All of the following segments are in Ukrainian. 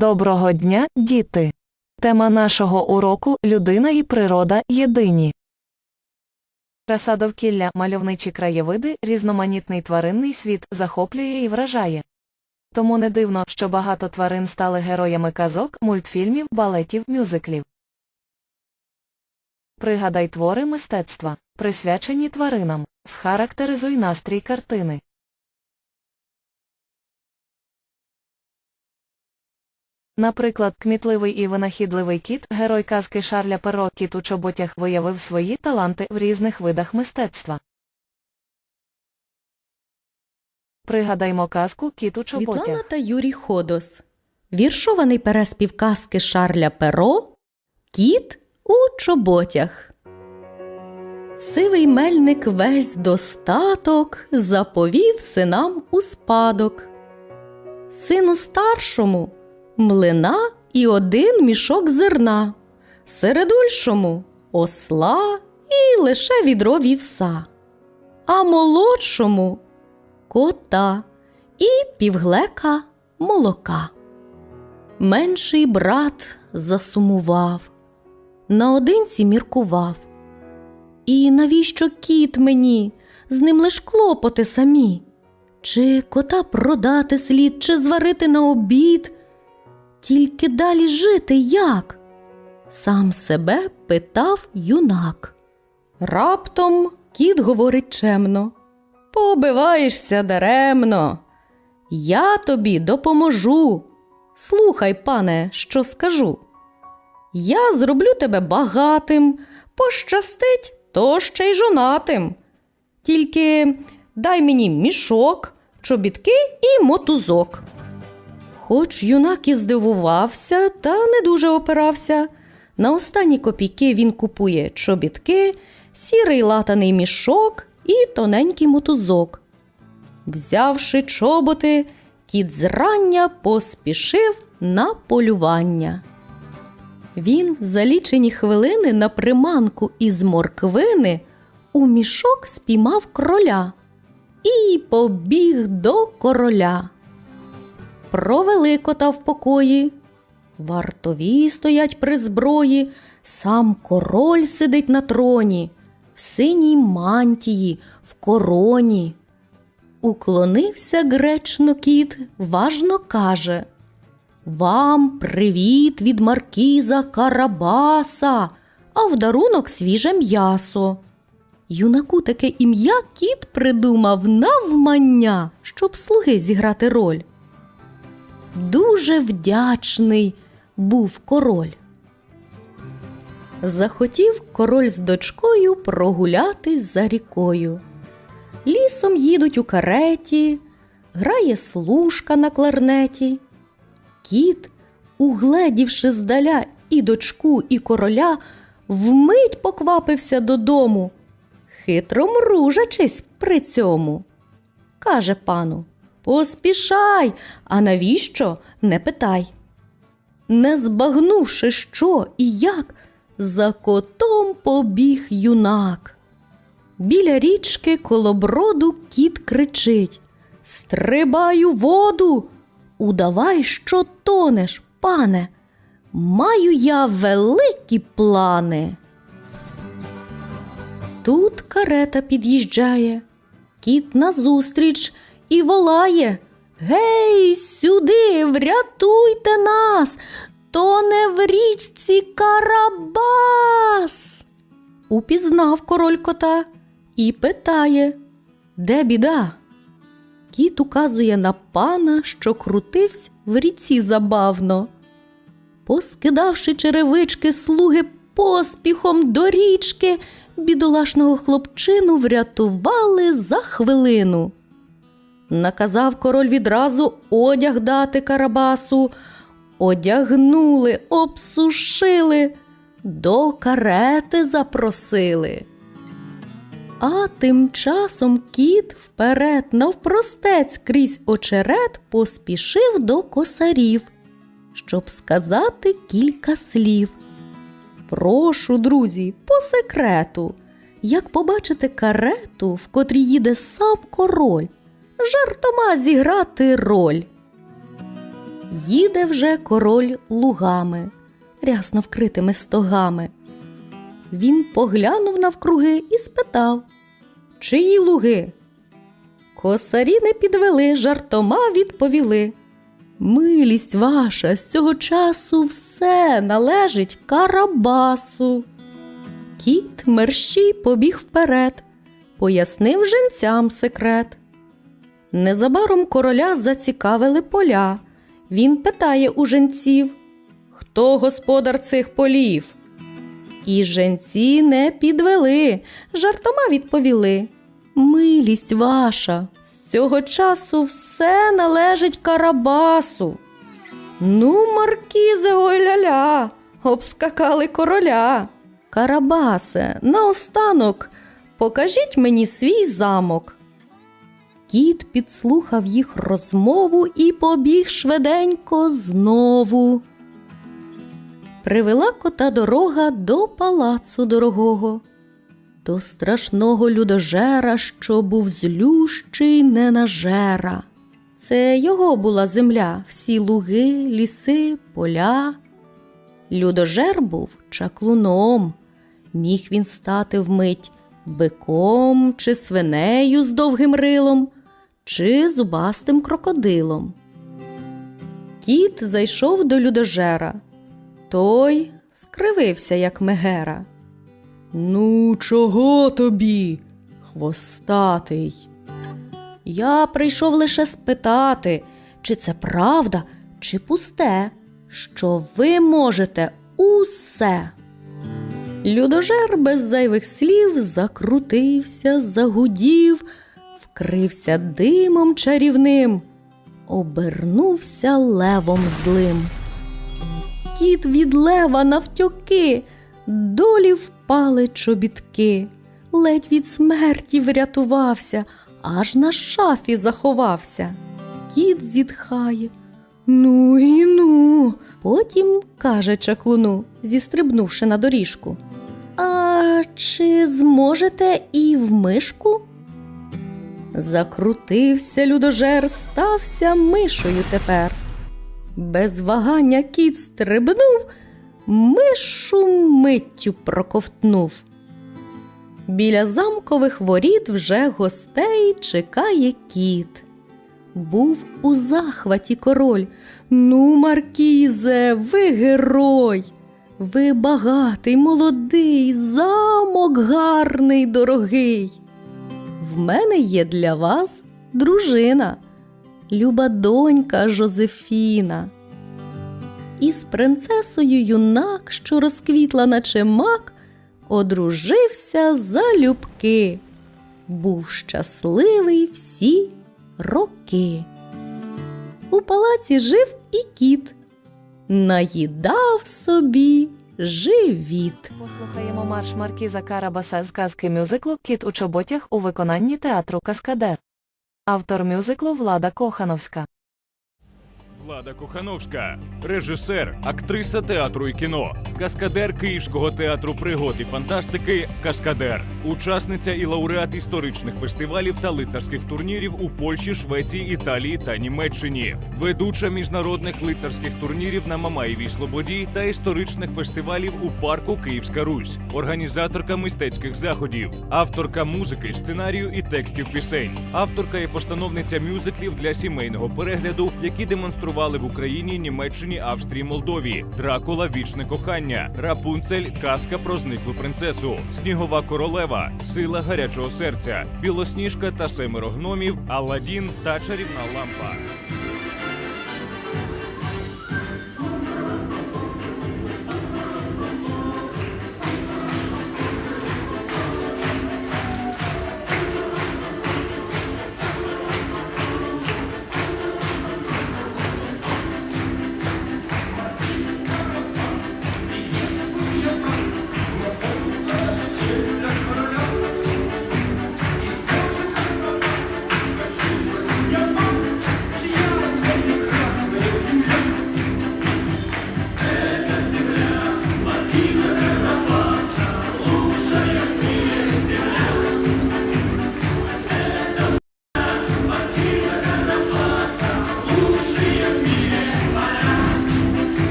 Доброго дня, діти! Тема нашого уроку – людина і природа єдині. Краса довкілля, мальовничі краєвиди, різноманітний тваринний світ захоплює і вражає. Тому не дивно, що багато тварин стали героями казок, мультфільмів, балетів, мюзиклів. Пригадай твори мистецтва, присвячені тваринам. Схарактеризуй настрій картини. Наприклад, кмітливий і винахідливий кіт, герой казки Шарля Перро «Кіт у чоботях» виявив свої таланти в різних видах мистецтва. Пригадаймо казку «Кіт у чоботях». Світлана та Юрій Ходос. Віршований переспів казки Шарля Перро «Кіт у чоботях». Сивий мельник весь достаток заповів синам у спадок. Сину старшому млина і один мішок зерна, середульшому осла і лише відро вівса, а молодшому кота і півглека молока. Менший брат засумував, наодинці міркував. І навіщо кіт мені? З ним лиш клопоти самі. Чи кота продати слід, чи зварити на обід? Тільки далі жити як? Сам себе питав юнак. Раптом кіт говорить чемно: «Побиваєшся даремно. Я тобі допоможу. Слухай, пане, що скажу. Я зроблю тебе багатим, пощастить, то ще й жонатим. Тільки дай мені мішок, чобітки і мотузок». Хоч юнак і здивувався, та не дуже опирався. На останні копійки він купує чобітки, сірий латаний мішок і тоненький мотузок. Взявши чоботи, кіт зрання поспішив на полювання. Він за лічені хвилини на приманку із морквини у мішок спіймав кроля і побіг до короля. Провели кота в покої, вартові стоять при зброї, сам король сидить на троні, в синій мантії, в короні. Уклонився гречно кіт, важно каже: «Вам привіт від маркіза Карабаса, а в дарунок свіже м'ясо». Юнаку таке ім'я кіт придумав навмання, щоб слуги зіграти роль. Дуже вдячний був король. Захотів король з дочкою прогулятись за рікою. Лісом їдуть у кареті, грає служка на кларнеті. Кіт, угледівши здаля і дочку, і короля, вмить поквапився додому, хитро мружачись при цьому. Каже пану: «Поспішай, а навіщо – не питай». Не збагнувши, що і як, за котом побіг юнак. Біля річки коло броду кіт кричить: «Стрибай у воду! Удавай, що тонеш, пане! Маю я великі плани!» Тут карета під'їжджає, кіт назустріч і волає: «Гей, сюди, врятуйте нас! Тоне в річці Карабас!» Упізнав король кота і питає: «Де біда?» Кіт указує на пана, що крутивсь в ріці забавно. Поскидавши черевички, слуги поспіхом до річки бідолашного хлопчину врятували за хвилину. Наказав король відразу одяг дати Карабасу. Одягнули, обсушили, до карети запросили. А тим часом кіт вперед, навпростець крізь очерет поспішив до косарів, щоб сказати кілька слів. Прошу, друзі, по секрету, як побачите карету, в котрій їде сам король, жартома зіграти роль. Їде вже король лугами, рясно вкритими стогами. Він поглянув навкруги і спитав: «Чиї луги?» Косарі не підвели, жартома відповіли: «Милість ваша, з цього часу все належить Карабасу». Кіт мерщій побіг вперед, пояснив жінцям секрет. Незабаром короля зацікавили поля. Він питає у жінців: «Хто господар цих полів?» І жінці не підвели, жартома відповіли: «Милість ваша, з цього часу все належить Карабасу». «Ну, маркізе, ой-ля-ля, обскакали короля. Карабасе, наостанок, покажіть мені свій замок». Кіт підслухав їх розмову і побіг швиденько знову. Привела кота дорога до палацу дорогого, до страшного людожера, що був злющий ненажера. Це його була земля, всі луги, ліси, поля. Людожер був чаклуном, міг він стати вмить биком чи свинею з довгим рилом, чи зубастим крокодилом. Кіт зайшов до людожера. Той скривився, як мегера. «Ну, чого тобі, хвостатий?» «Я прийшов лише спитати, чи це правда, чи пусте, що ви можете усе». Людожер без зайвих слів закрутився, загудів, вкрився димом чарівним, обернувся левом злим. Кіт від лева навтьоки, долі впали чобітки, ледь від смерті врятувався, аж на шафі заховався. Кіт зітхає: «Ну і ну!» Потім каже чаклуну, зістрибнувши на доріжку: «А чи зможете і в мишку?» Закрутився людожер, стався мишою тепер. Без вагання кіт стрибнув, мишу миттю проковтнув. Біля замкових воріт вже гостей чекає кіт. Був у захваті король: «Ну, маркізе, ви герой! Ви багатий, молодий, замок гарний, дорогий. В мене є для вас дружина, люба донька Жозефіна». Із принцесою юнак, що розквітла наче мак, одружився залюбки. Був щасливий всі роки. У палаці жив і кіт, наїдав собі живіт. Послухаємо марш маркіза Карабаса з казки мюзиклу «Кіт у чоботях» у виконанні театру «Каскадер». Автор мюзиклу Влада Кохановська. Влада Кохановська – режисер, актриса театру і кіно, каскадер Київського театру пригод і фантастики «Каскадер», учасниця і лауреат історичних фестивалів та лицарських турнірів у Польщі, Швеції, Італії та Німеччині, ведуча міжнародних лицарських турнірів на Мамаєвій Слободі та історичних фестивалів у парку Київська Русь, організаторка мистецьких заходів, авторка музики, сценарію і текстів пісень, авторка і постановниця мюзиклів для сімейного перегляду, які демонстрували в Україні, Німеччині, Австрії, Молдові: «Дракула. Вічне кохання», «Рапунцель. Казка про зниклу принцесу», «Снігова королева», «Сила гарячого серця», «Білосніжка та семеро гномів», «Аладдін» та «Чарівна лампа».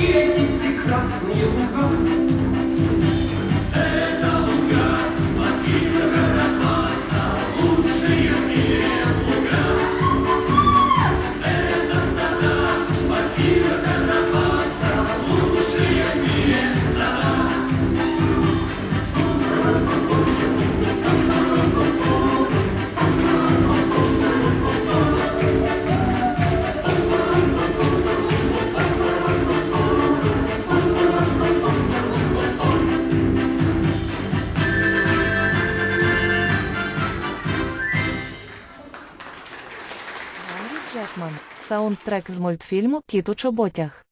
эти прекрасные луга. Генрі Джекман. Саундтрек з мультфільму «Кіт у чоботях».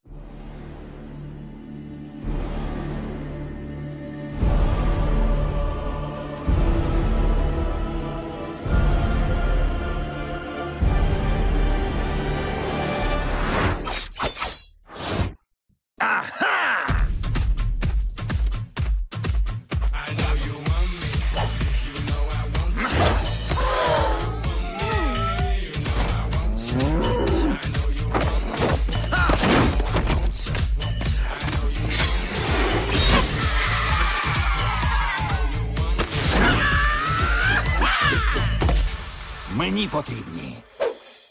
Мені потрібні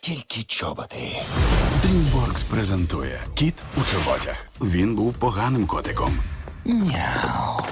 тільки чоботи. DreamWorks презентує «Кіт у чоботях». Він був поганим котиком. Няу.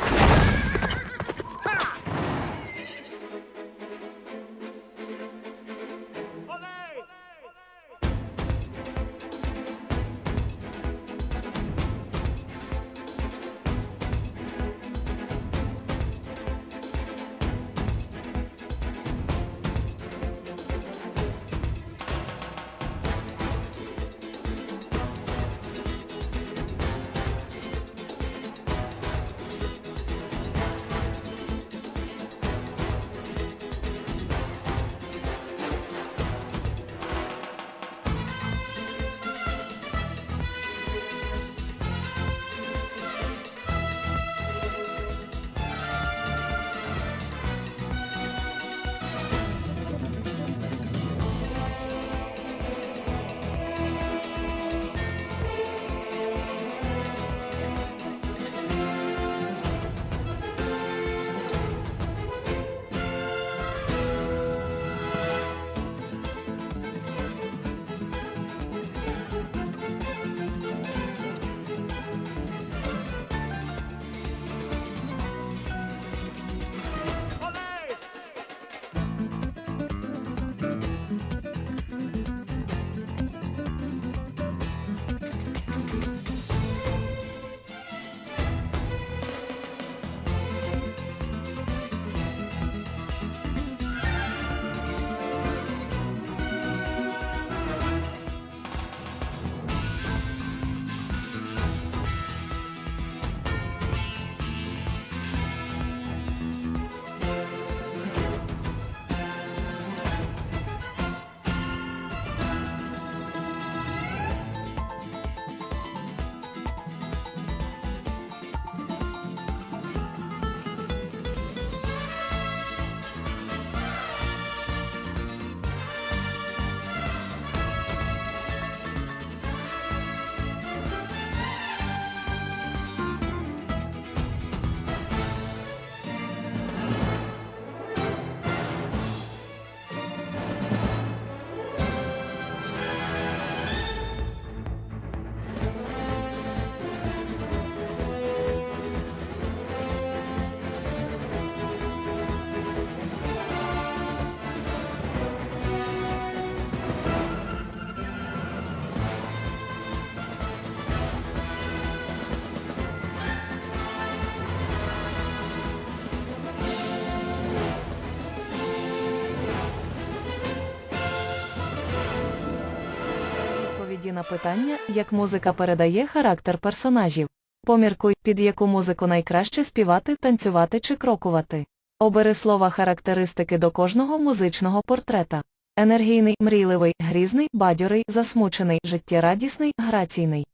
Відповіді на питання, як музика передає характер персонажів. Поміркуй, під яку музику найкраще співати, танцювати чи крокувати. Обери слова характеристики до кожного музичного портрета. Енергійний, мрійливий, грізний, бадьорий, засмучений, життєрадісний, граційний.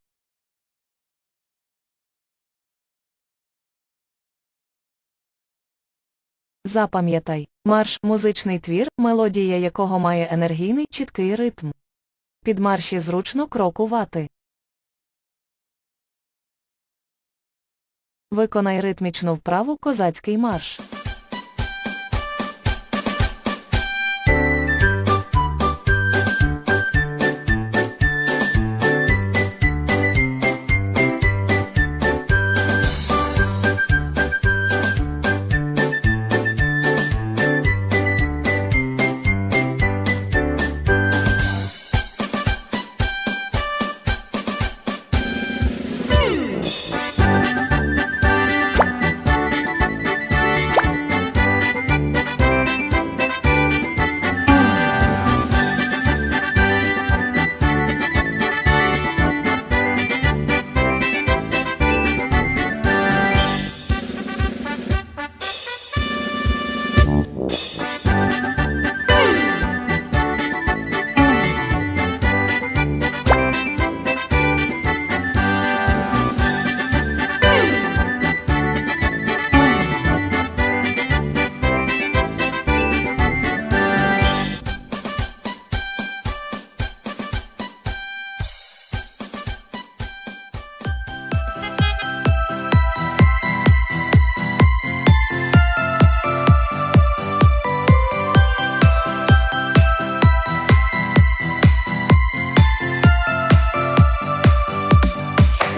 Запам'ятай. Марш – музичний твір, мелодія якого має енергійний, чіткий ритм. Під марші зручно крокувати. Виконай ритмічну вправу «Козацький марш».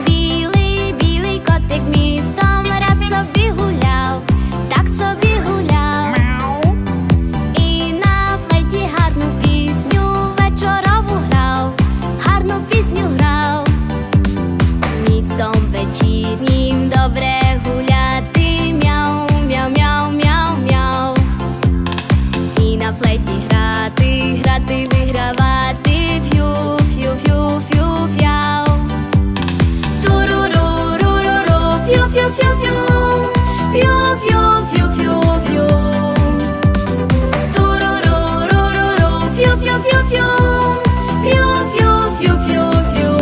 Білий, білий котик містом раз собі гуляв, так собі гуляв. І на флейті гарну пісню вечорову грав, гарну пісню грав. Містом вечірнім добре гуляти, мяу, мяу, мяу, мяу, мяу. І на флейті грати, грати, вигравати, ф'ю, ф'ю, ф'ю, ф'ю, ф'яу. Туруруруруру, ф'ю-ф'ю-ф'ю-ф'ю, ф'ю-ф'ю-ф'ю-ф'ю-ф'ю. Туруруруруру, ф'ю-ф'ю-ф'ю-ф'ю, ф'ю-ф'ю-ф'ю-ф'ю-ф'ю.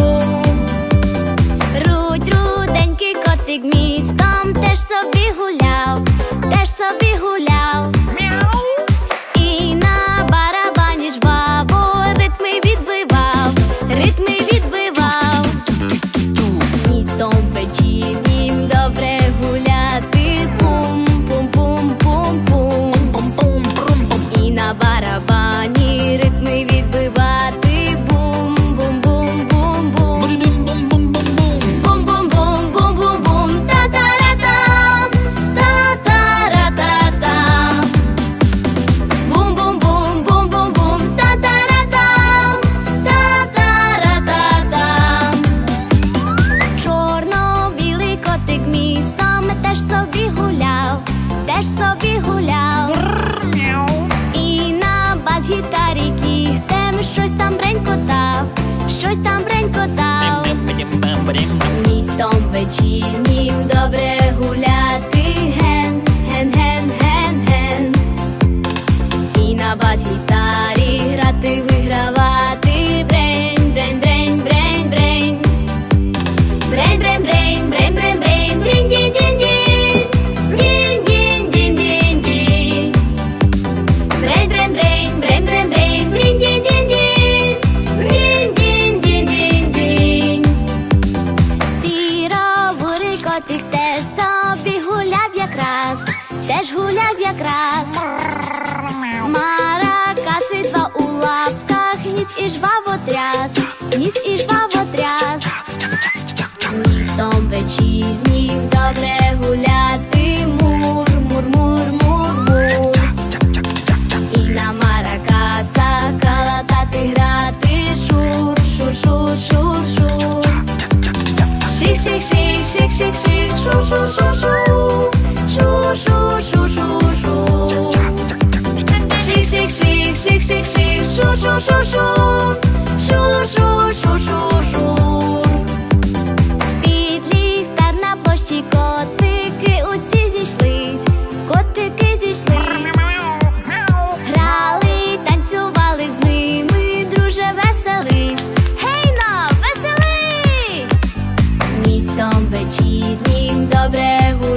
Рудь, руденький котик містом теж собі гуляв, теж собі гуляв. І на барабані жваво ритми відбивав, ритми відбивав. Містом вечірнім добре гуляти, пум-пум-пум-пум-пум. І на барабані ритми відбивати, бум-бум-бум-бум-бум. Бум-бум-бум-бум-бум-бум, та-та-ра-там, та-та-ра-та-там. Бум-бум-бум-бум-бум-бум, та-та-ра-там, та-та-ра-та-там. Чорно-білий котик містом теж собі гуляв, теж собі гуляв. І на бас-гітарі кігтем щось там бренькотав, щось там бренькотав. Містом вечірнім добре гуляти, ген, ген, ген, ген, ген. І на бас-гітарі грати, вигравати, брень, брень, брень, брень, брень. Брень, брень, брень, брень, брень, брень, дінь, дінь, дінь, дінь. Дінь, дінь, дінь, дінь, дінь. Брень, брень, брень, брень, брень, брень, дінь, дінь, дінь, дінь. Дінь, дінь, дінь, дінь, дінь. Сіро-бурий котик теж собі гуляв якраз, теж гуляв якраз. Маракаси два у лапках, ніс і жвавотряс, ніс і жвавотряс. Містом вечірнім добре гуляти, мур, мур, мур, мур, мур. І на маракасах калатати, грати, шур, шур, шур, шур, шур. Шик, шик, шик, шик, шик, шик, шу, шу, шу, шу. Шу, шу, шу, шу, шу. Шик, шик, шик, шик, шик, шик, шу, шу, шу, шу. Шу, шу, шу, шу, шу. Під ліхтар на площі котики усі зійшлись, котики зійшлись. Грали, танцювали з ними, друже, веселись. Гей-но, веселись! Містом вечірнім добре гуляти.